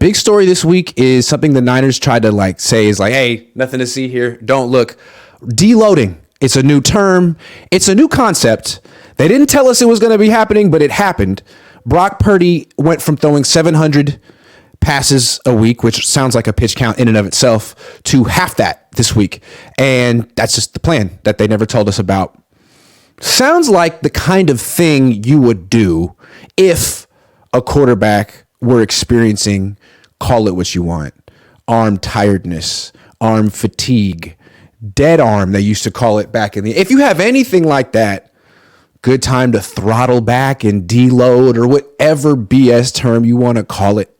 big story this week is something the Niners tried to like say is like, hey, nothing to see here. Don't look. Deloading. It's a new term. It's a new concept. They didn't tell us it was going to be happening, but it happened. Brock Purdy went from throwing 700 passes a week, which sounds like a pitch count in and of itself, to half that this week. And that's just the plan that they never told us about. Sounds like the kind of thing you would do if a quarterback were experiencing, call it what you want, arm tiredness, arm fatigue, dead arm, they used to call it back in the... If you have anything like that, good time to throttle back and deload or whatever BS term you want to call it.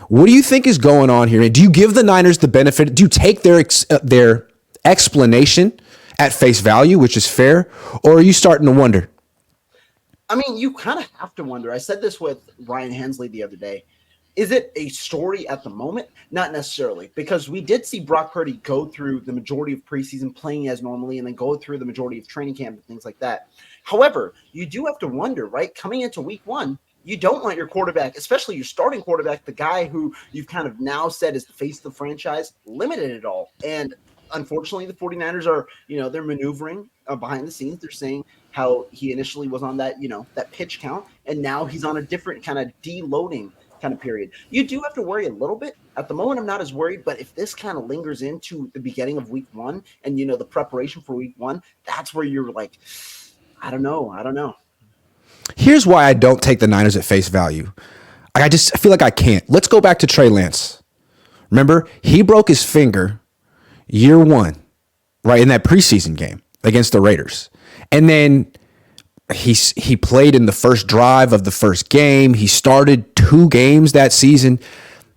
What do you think is going on here? Do you give the Niners the benefit? Do you take their explanation at face value, which is fair, or are you starting to wonder? I mean, you kind of have to wonder. I said this with Ryan Hensley the other day. Is it a story at the moment? Not necessarily, because we did see Brock Purdy go through the majority of preseason playing as normally and then go through the majority of training camp and things like that. However, you do have to wonder, right? Coming into week one, you don't want your quarterback, especially your starting quarterback, the guy who you've kind of now said is the face of the franchise, limited at all. And unfortunately, the 49ers are, they're maneuvering behind the scenes. They're saying how he initially was on that, that pitch count, and now he's on a different kind of deloading kind of period. You do have to worry a little bit. At the moment, I'm not as worried, but if this kind of lingers into the beginning of week one and, the preparation for week one, that's where you're like, I don't know. Here's why I don't take the Niners at face value. I feel like I can't. Let's go back to Trey Lance. Remember, he broke his finger year one, right, in that preseason game against the Raiders. And then he played in the first drive of the first game. He started 2 games that season.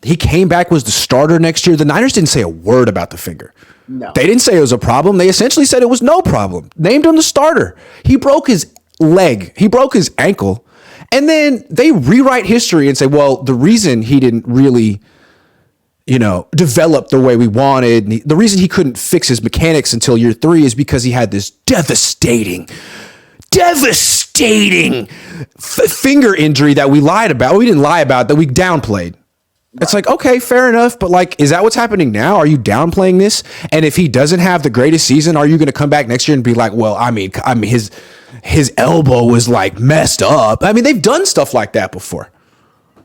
He came back, was the starter next year. The Niners didn't say a word about the finger. No. They didn't say it was a problem. They essentially said it was no problem. Named him the starter. He broke his leg. He broke his ankle. And then they rewrite history and say, well, the reason he didn't really, develop the way we wanted, the reason he couldn't fix his mechanics until year 3 is because he had this devastating finger injury that we lied about. We didn't lie about, that we downplayed. It's like, okay, fair enough. But like, is that what's happening now? Are you downplaying this? And if he doesn't have the greatest season, are you going to come back next year and be like, well, I mean, his elbow was like messed up. I mean, they've done stuff like that before.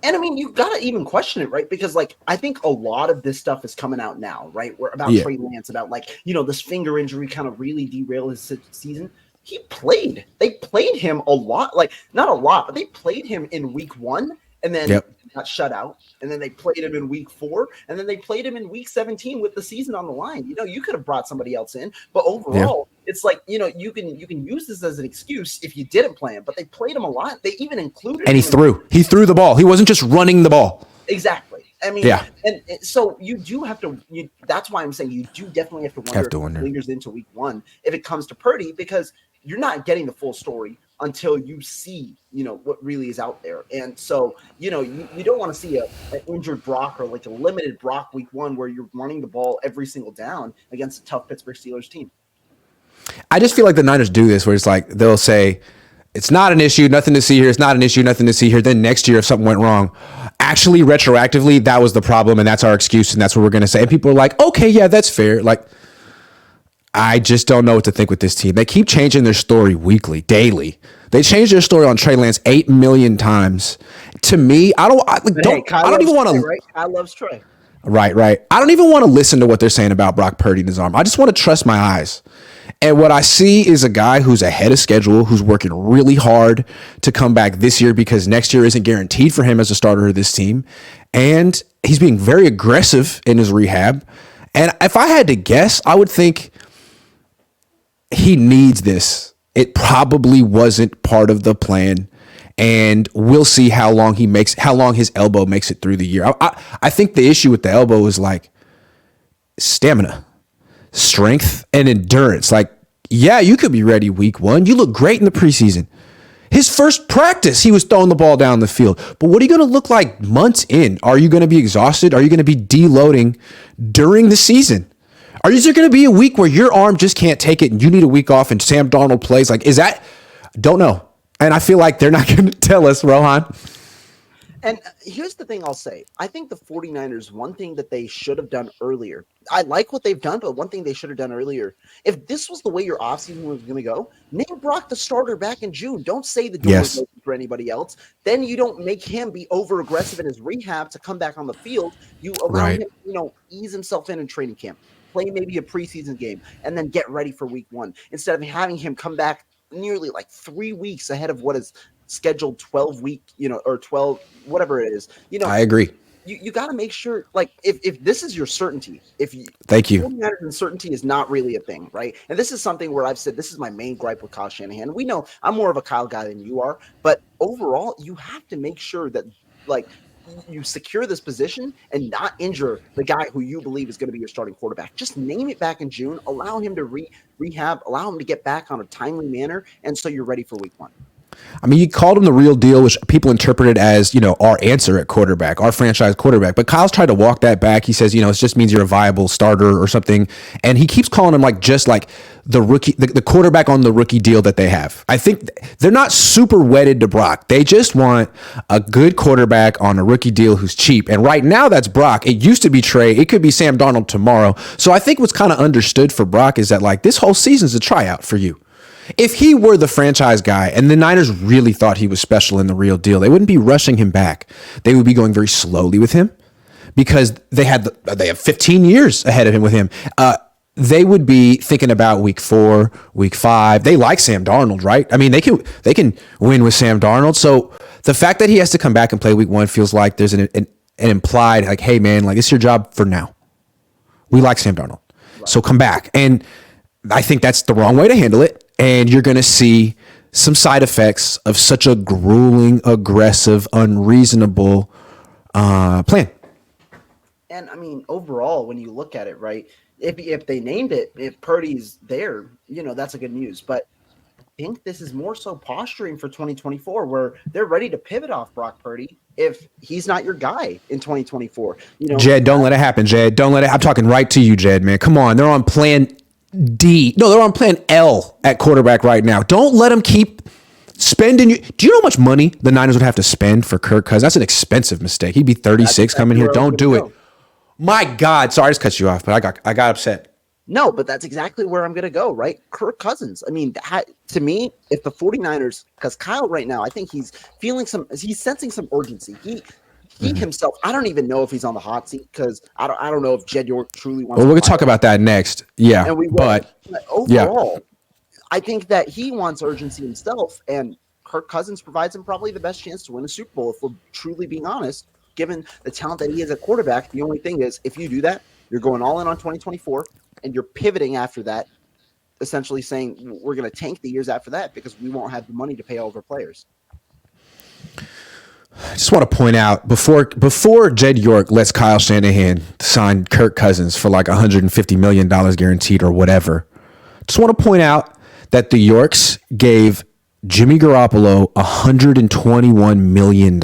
And I mean, you got to even question it, right? Because like, I think a lot of this stuff is coming out now, right? We're about Trey Lance, about like, this finger injury kind of really derailed his season. He played. They played him a lot, like not a lot, but they played him in week 1 and then got shut out. And then they played him in week 4 and then they played him in week 17 with the season on the line. You could have brought somebody else in, but overall, it's like, you can use this as an excuse if you didn't play him, but they played him a lot. They even included and he threw the ball. He wasn't just running the ball. Exactly. I mean, and so you do have to. That's why I'm saying you do definitely have to wonder if it lingers into week 1 if it comes to Purdy, because you're not getting the full story until you see, what really is out there. And so, you don't want to see an injured Brock or like a limited Brock week 1 where you're running the ball every single down against a tough Pittsburgh Steelers team. I just feel like the Niners do this where it's like they'll say, it's not an issue, nothing to see here. It's not an issue, nothing to see here. Then next year, if something went wrong, actually retroactively, that was the problem and that's our excuse and that's what we're going to say. And people are like, okay, yeah, that's fair. Like, I just don't know what to think with this team. They keep changing their story weekly, daily. They changed their story on Trey Lance 8 million times. To me, I don't even want to. Right? Kyle loves Trey. Right. I don't even want to listen to what they're saying about Brock Purdy and his arm. I just want to trust my eyes. And what I see is a guy who's ahead of schedule, who's working really hard to come back this year because next year isn't guaranteed for him as a starter of this team. And he's being very aggressive in his rehab. And if I had to guess, I would think he needs this. It probably wasn't part of the plan. And we'll see how long his elbow makes it through the year. I think the issue with the elbow is like stamina, strength, and endurance. Like, yeah, you could be ready week 1. You look great in the preseason. His first practice, he was throwing the ball down the field. But what are you going to look like months in? Are you going to be exhausted? Are you going to be deloading during the season? Is there going to be a week where your arm just can't take it and you need a week off and Sam Darnold plays? Like, is that? Don't know. And I feel like they're not going to tell us, Rohan. And here's the thing I'll say. I think the 49ers, one thing that they should have done earlier, I like what they've done, but one thing they should have done earlier, if this was the way your offseason was going to go, name Brock the starter back in June. Don't say the door is Yes. open for anybody else. Then you don't make him be over aggressive in his rehab to come back on the field. You allow Right. him, ease himself in training camp, play maybe a preseason game, and then get ready for week one instead of having him come back nearly like 3 weeks ahead of what is scheduled 12-week, or 12, whatever it is. I agree. You got to make sure, like, if this is your certainty, Thank you. 49ers uncertainty is not really a thing, right? And this is something where I've said this is my main gripe with Kyle Shanahan. We know I'm more of a Kyle guy than you are, but overall, you have to make sure that, like, you secure this position and not injure the guy who you believe is going to be your starting quarterback. Just name it back in June, allow him to rehab, allow him to get back on a timely manner, and so you're ready for week one. I mean, you called him the real deal, which people interpreted as, our answer at quarterback, our franchise quarterback. But Kyle's tried to walk that back. He says, it just means you're a viable starter or something. And he keeps calling him just like the rookie, the quarterback on the rookie deal that they have. I think they're not super wedded to Brock. They just want a good quarterback on a rookie deal who's cheap. And right now that's Brock. It used to be Trey. It could be Sam Darnold tomorrow. So I think what's kind of understood for Brock is that this whole season's a tryout for you. If he were the franchise guy and the Niners really thought he was special in the real deal, they wouldn't be rushing him back. They would be going very slowly with him because they have 15 years ahead of him with him. They would be thinking about week 4, week 5. They like Sam Darnold, right? I mean, they can win with Sam Darnold. So the fact that he has to come back and play week 1 feels like there's an implied, hey, man, it's your job for now. We like Sam Darnold. Right. So come back. And I think that's the wrong way to handle it. And you're going to see some side effects of such a grueling, aggressive, unreasonable plan. And I mean, overall, when you look at it, right, if they named it, if Purdy's there, that's a good news. But I think this is more so posturing for 2024, where they're ready to pivot off Brock Purdy if he's not your guy in 2024. Jed, don't let it happen, Jed. Don't let it. I'm talking right to you, Jed, man. Come on. They're on plan D. No, they're on plan L at quarterback right now. Don't let them keep spending. Do you know how much money the Niners would have to spend for Kirk Cousins? That's an expensive mistake. He'd be 36 coming here. Don't do it. My God. Sorry, I just cut you off, but I got upset. No, but that's exactly where I'm going to go, right? Kirk Cousins. I mean, to me, if the 49ers, because Kyle right now, I think he's sensing some urgency. He himself, I don't even know if he's on the hot seat because I don't know if Jed York truly wants. Well, we're gonna talk about that next. Yeah, and but overall, I think that he wants urgency himself, and Kirk Cousins provides him probably the best chance to win a Super Bowl. If we're truly being honest, given the talent that he is at quarterback, the only thing is if you do that, you're going all in on 2024, and you're pivoting after that, essentially saying we're going to tank the years after that because we won't have the money to pay all of our players. I just want to point out before Jed York lets Kyle Shanahan sign Kirk Cousins for $150 million guaranteed or whatever, just want to point out that the Yorks gave Jimmy Garoppolo $121 million.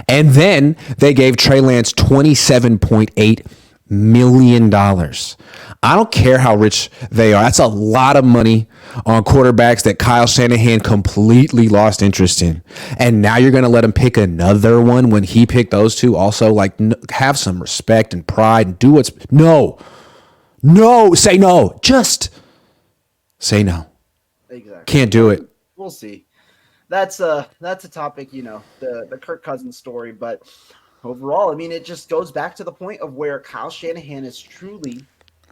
And then they gave Trey Lance $27.8 million. I don't care how rich they are. That's a lot of money on quarterbacks that Kyle Shanahan completely lost interest in. And now you're going to let him pick another one when he picked those two also? Have some respect and pride and do what's... No, say no. Just say no. Exactly. Can't do it. We'll see. That's a topic, the Kirk Cousins story. But overall, I mean, it just goes back to the point of where Kyle Shanahan is truly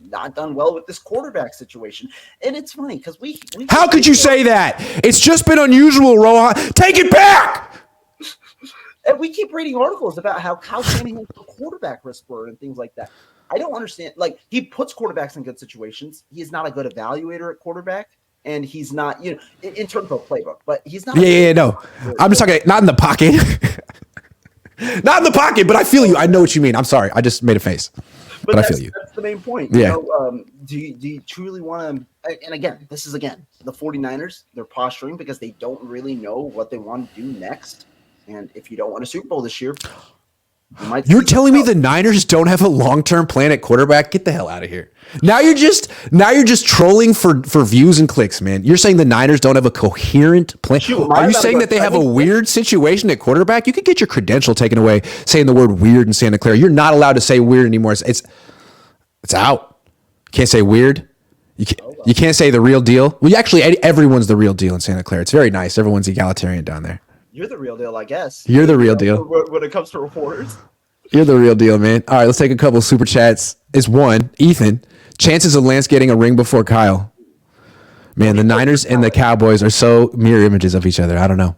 not done well with this quarterback situation. And it's funny because we how could you say that? It's just been unusual, Rohan. Take it back. And we keep reading articles about how Kyle Shanahan's a quarterback whisperer and things like that. I don't understand. He puts quarterbacks in good situations. He is not a good evaluator at quarterback. And he's not, in terms of playbook, but he's not. No. I'm just talking, not in the pocket. Not in the pocket, but I feel you. I know what you mean. I'm sorry. I just made a face. But I feel you. That's the main point. Yeah. Do you truly want to, and again, the 49ers, they're posturing because they don't really know what they want to do next. And if you don't win a Super Bowl this year, We might You're see telling me something the Niners don't have a long-term plan at quarterback? Get the hell out of here. Now you're just trolling for views and clicks, man. You're saying the Niners don't have a coherent plan. Shoot, Are you saying that they have a weird situation at quarterback? You could get your credential taken away saying the word weird in Santa Clara. You're not allowed to say weird anymore. It's out. You can't say weird. You can't say the real deal. Well, actually, everyone's the real deal in Santa Clara. It's very nice. Everyone's egalitarian down there. You're the real deal, I guess. You're the real deal. When it comes to reporters. You're the real deal, man. All right, let's take a couple super chats. It's one, Ethan. Chances of Lance getting a ring before Kyle. Man, the Niners and the Cowboys are so mirror images of each other. I don't know.